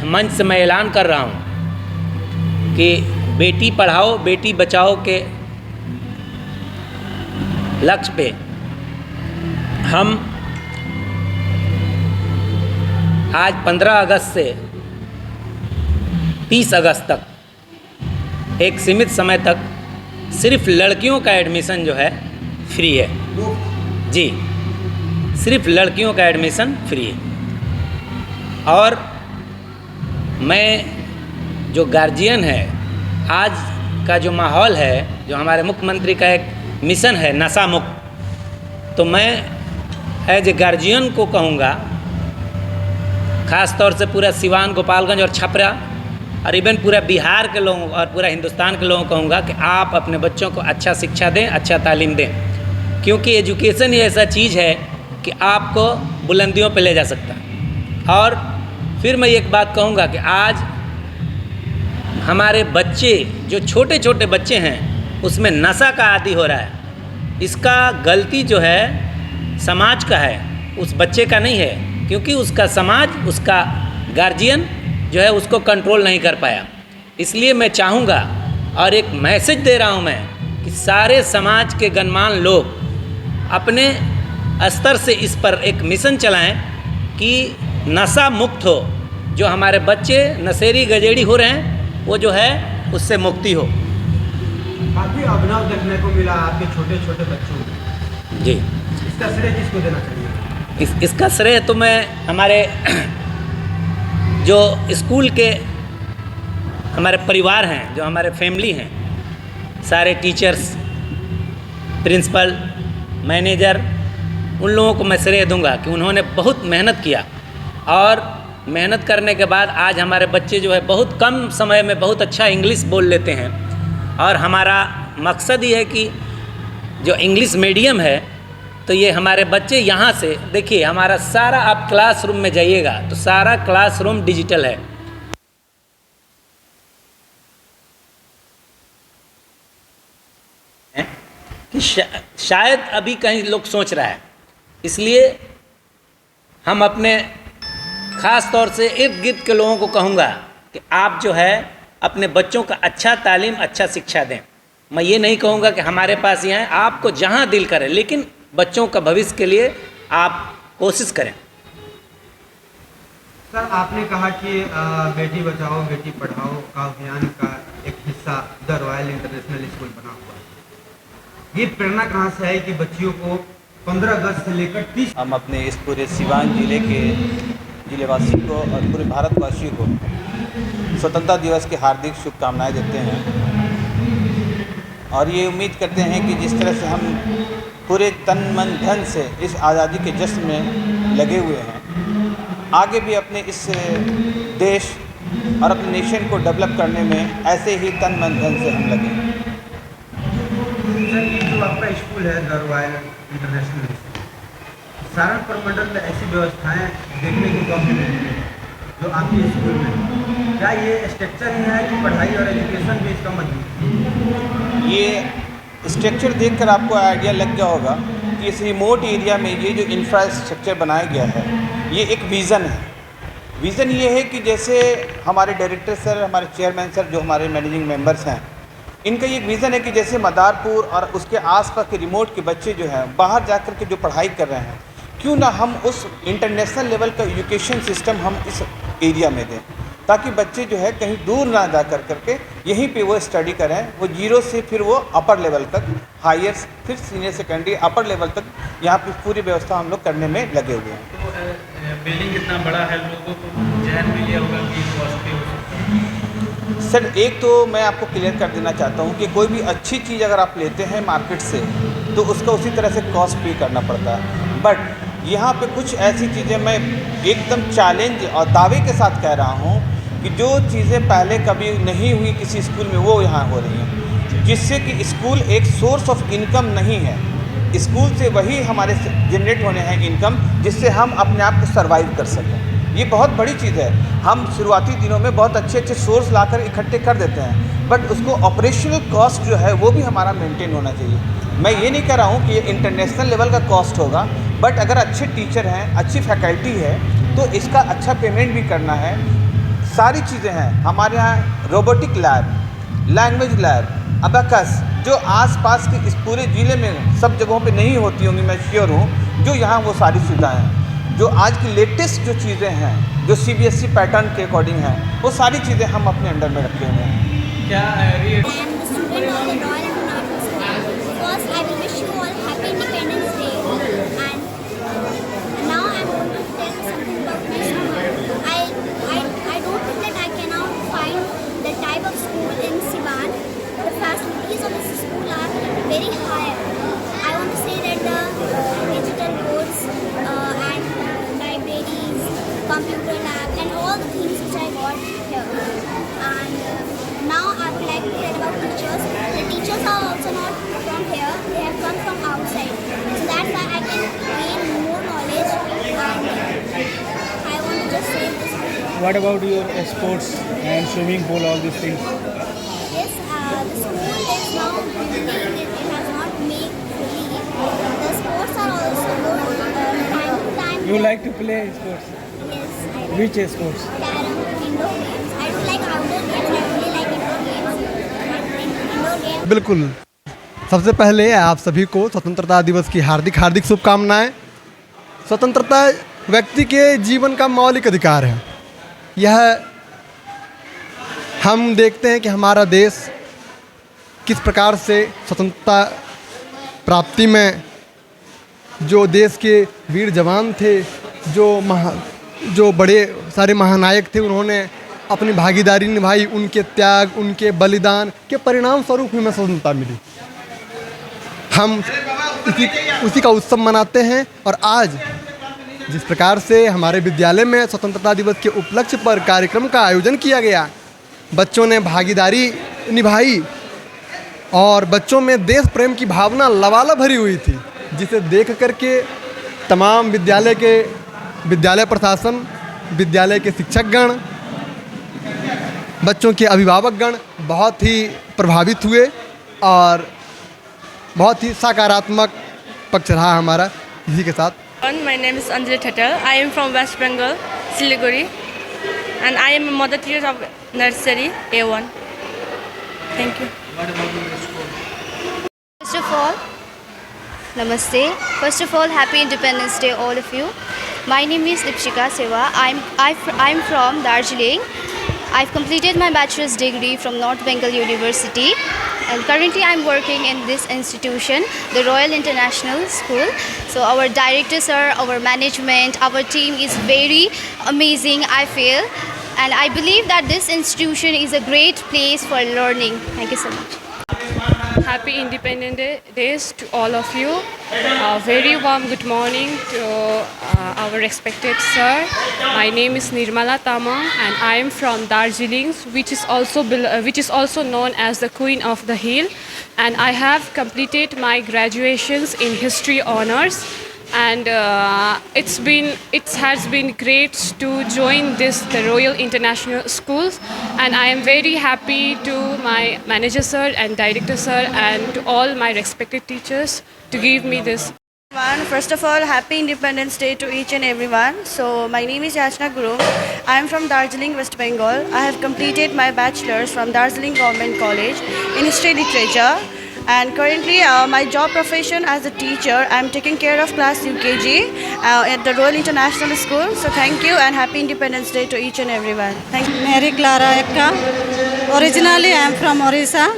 मंच से मैं ऐलान कर रहा हूँ कि बेटी पढ़ाओ बेटी बचाओ के लक्ष्य पे हम आज 15 अगस्त से 30 अगस्त तक एक सीमित समय तक सिर्फ लड़कियों का एडमिशन जो है फ्री है जी, सिर्फ लड़कियों का एडमिशन फ्री है। और मैं जो गार्जियन है, आज का जो माहौल है, जो हमारे मुख्यमंत्री का एक मिशन है नशा मुक्त, तो मैं एज ए गार्जियन को कहूँगा, ख़ास तौर से पूरा सिवान, गोपालगंज और छपरा और इवन पूरा बिहार के लोगों और पूरा हिंदुस्तान के लोगों को कहूँगा कि आप अपने बच्चों को अच्छा शिक्षा दें, अच्छा तालीम दें, क्योंकि एजुकेशन ही ऐसा चीज़ है कि आपको बुलंदियों पे ले जा सकता है। और फिर मैं एक बात कहूँगा कि आज हमारे बच्चे जो छोटे छोटे बच्चे हैं उसमें नशा का आदी हो रहा है। इसका गलती जो है समाज का है, उस बच्चे का नहीं है, क्योंकि उसका समाज, उसका गार्जियन जो है उसको कंट्रोल नहीं कर पाया। इसलिए मैं चाहूँगा और एक मैसेज दे रहा हूँ मैं कि सारे समाज के गणमान्य लोग अपने स्तर से इस पर एक मिशन चलाएं कि नशा मुक्त हो, जो हमारे बच्चे नशेड़ी गजेड़ी हो रहे हैं वो जो है उससे मुक्ति हो। काफ़ी अभिनव देखने को मिला आपके छोटे छोटे बच्चों में जी, इसका श्रेय किसको देना चाहिए? इसका श्रेय तो मैं हमारे जो स्कूल के हमारे परिवार हैं, जो हमारे फैमिली हैं, सारे टीचर्स, प्रिंसिपल, मैनेजर, उन लोगों को मैं श्रेय दूंगा कि उन्होंने बहुत मेहनत किया और मेहनत करने के बाद आज हमारे बच्चे जो है बहुत कम समय में बहुत अच्छा इंग्लिश बोल लेते हैं। और हमारा मकसद ये है कि जो इंग्लिश मीडियम है तो ये हमारे बच्चे यहाँ से देखिए, हमारा सारा आप क्लासरूम में जाइएगा तो सारा क्लासरूम डिजिटल है। कि शायद अभी कहीं लोग सोच रहा है, इसलिए हम अपने ख़ास तौर से इर्द गिर्द के लोगों को कहूँगा कि आप जो है अपने बच्चों का अच्छा तालीम, अच्छा शिक्षा दें। मैं ये नहीं कहूँगा कि हमारे पास ही आएँ, आपको जहाँ दिल करे, लेकिन बच्चों का भविष्य के लिए आप कोशिश करें। सर, आपने कहा कि बेटी बचाओ बेटी पढ़ाओ का अभियान का एक हिस्सा द रॉयल इंटरनेशनल स्कूल बना हुआ है। ये प्रेरणा कहाँ से है कि बच्चियों को 15 अगस्त से लेकर 30 हम अपने इस पूरे सिवान जिले के जिलेवासियों को और पूरे भारतवासियों को स्वतंत्रता दिवस की हार्दिक शुभकामनाएं देते हैं और ये उम्मीद करते हैं कि जिस तरह से हम पूरे तन मन धन से इस आज़ादी के जश्न में लगे हुए हैं, आगे भी अपने इस देश और अपने नेशन को डेवलप करने में ऐसे ही तन मन धन से हम लगे। सर, ये जो आपका स्कूल है the royal international school, Saran प्रमंडल में ऐसी व्यवस्थाएं देखने को कम मिलती हैं जो आपके स्कूल में, क्या ये स्ट्रक्चर ही है कि पढ़ाई और एजुकेशन भी इसका मजबूत है? ये स्ट्रक्चर देखकर आपको आइडिया लग गया होगा कि इस रिमोट एरिया में ये जो इंफ्रास्ट्रक्चर बनाया गया है ये एक विज़न है। विज़न ये है कि जैसे हमारे डायरेक्टर सर, हमारे चेयरमैन सर, जो हमारे मैनेजिंग मेंबर्स हैं, इनका ये विज़न है कि जैसे मदारपुर और उसके आसपास के रिमोट के बच्चे जो हैं बाहर जाकर के जो पढ़ाई कर रहे हैं, क्यों ना हम उस इंटरनेशनल लेवल का एजुकेशन सिस्टम हम इस एरिया में दें, ताकि बच्चे जो है कहीं दूर ना जा कर करके यहीं पे वो स्टडी करें। वो जीरो से फिर वो अपर लेवल तक, हायर, फिर सीनियर सेकेंडरी, अपर लेवल तक यहाँ पे पूरी व्यवस्था हम लोग करने में लगे हुए हैं। तो बिल्डिंग इतना बड़ा है, लोगों को जहन में लिया होगा कि कॉस्टली हो सकता है। सर, एक तो मैं आपको क्लियर कर देना चाहता हूँ कि कोई भी अच्छी चीज़ अगर आप लेते हैं मार्केट से तो उसका उसी तरह से कॉस्ट पे करना पड़ता है। बट यहाँ पे कुछ ऐसी चीज़ें मैं एकदम चैलेंज और दावे के साथ कह रहा हूँ कि जो चीज़ें पहले कभी नहीं हुई किसी स्कूल में वो यहाँ हो रही हैं, जिससे कि स्कूल एक सोर्स ऑफ इनकम नहीं है। स्कूल से वही हमारे जनरेट होने हैं इनकम, जिससे हम अपने आप को सर्वाइव कर सकें। ये बहुत बड़ी चीज़ है। हम शुरुआती दिनों में बहुत अच्छे अच्छे सोर्स लाकर इकट्ठे कर देते हैं, बट उसको ऑपरेशनल कॉस्ट जो है वो भी हमारा मेंटेन होना चाहिए। मैं ये नहीं कह रहा हूँ कि ये इंटरनेशनल लेवल का कॉस्ट होगा, बट अगर अच्छे टीचर हैं, अच्छी फैकल्टी है तो इसका अच्छा पेमेंट भी करना है। सारी चीज़ें हैं हमारे यहाँ। Robotic lab, language lab, abacus, जो आसपास के इस पूरे ज़िले में सब जगहों पे नहीं होती होंगी, मैं श्योर हूँ, जो यहाँ वो सारी सुविधाएं हैं। जो आज की लेटेस्ट जो चीज़ें हैं, जो CBSE पैटर्न के अकॉर्डिंग हैं, वो सारी चीज़ें हम अपने अंडर में रखे हुए हैं। क्या I am the student of the Royal International School. First, I will wish you all happy Independence Day. And now I am going to tell you something about my school. I don't think that I cannot find the type of school in Siwan. The facilities of this school are very high. I want to say that the digital boards and libraries, computer lab, and all the things which I got here. And now I would like to tell about teachers. The teachers are also not from here; they have come from outside. So that's why I can gain more knowledge. And I want to just say this. What about your sports and swimming pool, all these things? Yes, the school is now building. It has not made fully. The sports are also good. Time to time. You like to play sports? Yes, I like Which sports? carom, indoor games. I don't like outdoor games. I only like indoor games. But indoor games. बिल्कुल। सबसे पहले आप सभी को स्वतंत्रता दिवस की हार्दिक हार्दिक शुभकामनाएं। स्वतंत्रता व्यक्ति के जीवन का मौलिक अधिकार है। यह हम देखते हैं कि हमारा देश किस प्रकार से स्वतंत्रता प्राप्ति में जो देश के वीर जवान थे, जो बड़े सारे महानायक थे, उन्होंने अपनी भागीदारी निभाई। उनके त्याग, उनके बलिदान के परिणाम स्वरूप हमें स्वतंत्रता मिली। हम उसी का उत्सव मनाते हैं। और आज जिस प्रकार से हमारे विद्यालय में स्वतंत्रता दिवस के उपलक्ष्य पर कार्यक्रम का आयोजन किया गया, बच्चों ने भागीदारी निभाई और बच्चों में देश प्रेम की भावना लबालब भरी हुई थी, जिसे देख करके तमाम विद्यालय प्रशासन, विद्यालय के शिक्षकगण, बच्चों के अभिभावकगण बहुत ही प्रभावित हुए और बहुत ही सकारात्मक पक्ष रहा हमारा इसी के साथ। My name is Anjali Thatal. I am from West Bengal, Siliguri, and I am a mother teacher of nursery A1. Thank you. What about your school? First of all, Namaste. First of all, Happy Independence Day, all of you. My name is Dipshika Seva. I'm from Darjeeling. I've completed my bachelor's degree from North Bengal University, and currently I'm working in this institution, the Royal International School. So our director sir, our management, our team is very amazing, I feel, and I believe that this institution is a great place for learning. Thank you so much. Happy Independence Days to all of you. A very warm good morning to our respected sir. My name is Nirmala Tamang and I am from Darjeeling, which is also known as the Queen of the Hill. And I have completed my graduations in History Honours. And it has been great to join the Royal International Schools, and I am very happy to my manager sir and director sir and to all my respected teachers to give me this. First of all, Happy Independence Day to each and everyone. So my name is Yachna Guru. I am from Darjeeling, West Bengal. I have completed my bachelor's from Darjeeling Government College in History Literature. And currently my job profession as a teacher, I am taking care of class UKG at the Royal International School. So thank you and Happy Independence Day to each and everyone. Thank you. Mary Clara Ekka. Originally I am from Orissa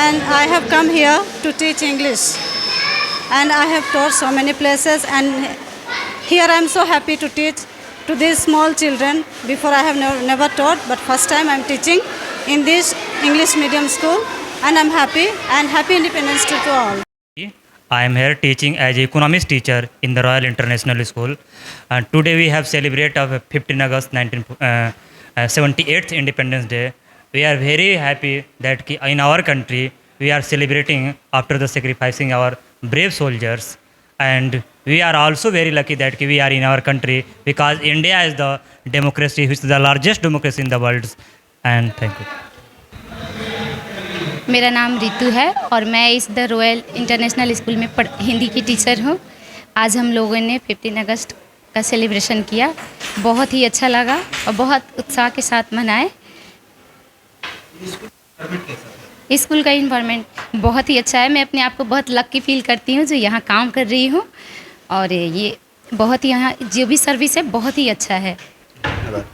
and I have come here to teach English. And I have taught so many places, and here I am so happy to teach to these small children. Before I have never taught, but first time I am teaching in this English medium school. And I'm happy, and Happy Independence Day to all. I am here teaching as economics teacher in the Royal International School. And today we have celebrated 15 August 78th Independence Day. We are very happy that in our country we are celebrating after the sacrificing our brave soldiers. And we are also very lucky that we are in our country because India is the democracy which is the largest democracy in the world. And thank you. मेरा नाम रितु है और मैं इस the royal international school में हिंदी की teacher हूँ। आज हम लोगों ने 15 अगस्त का सेलिब्रेशन किया, बहुत ही अच्छा लगा और बहुत उत्साह के साथ मनाए। स्कूल का इन्वायरमेंट बहुत ही अच्छा है। मैं अपने आप को बहुत लकी फील करती हूँ जो यहाँ काम कर रही हूँ, और ये बहुत ही यहाँ जो भी सर्विस है बहुत ही अच्छा है। धन्यवाद।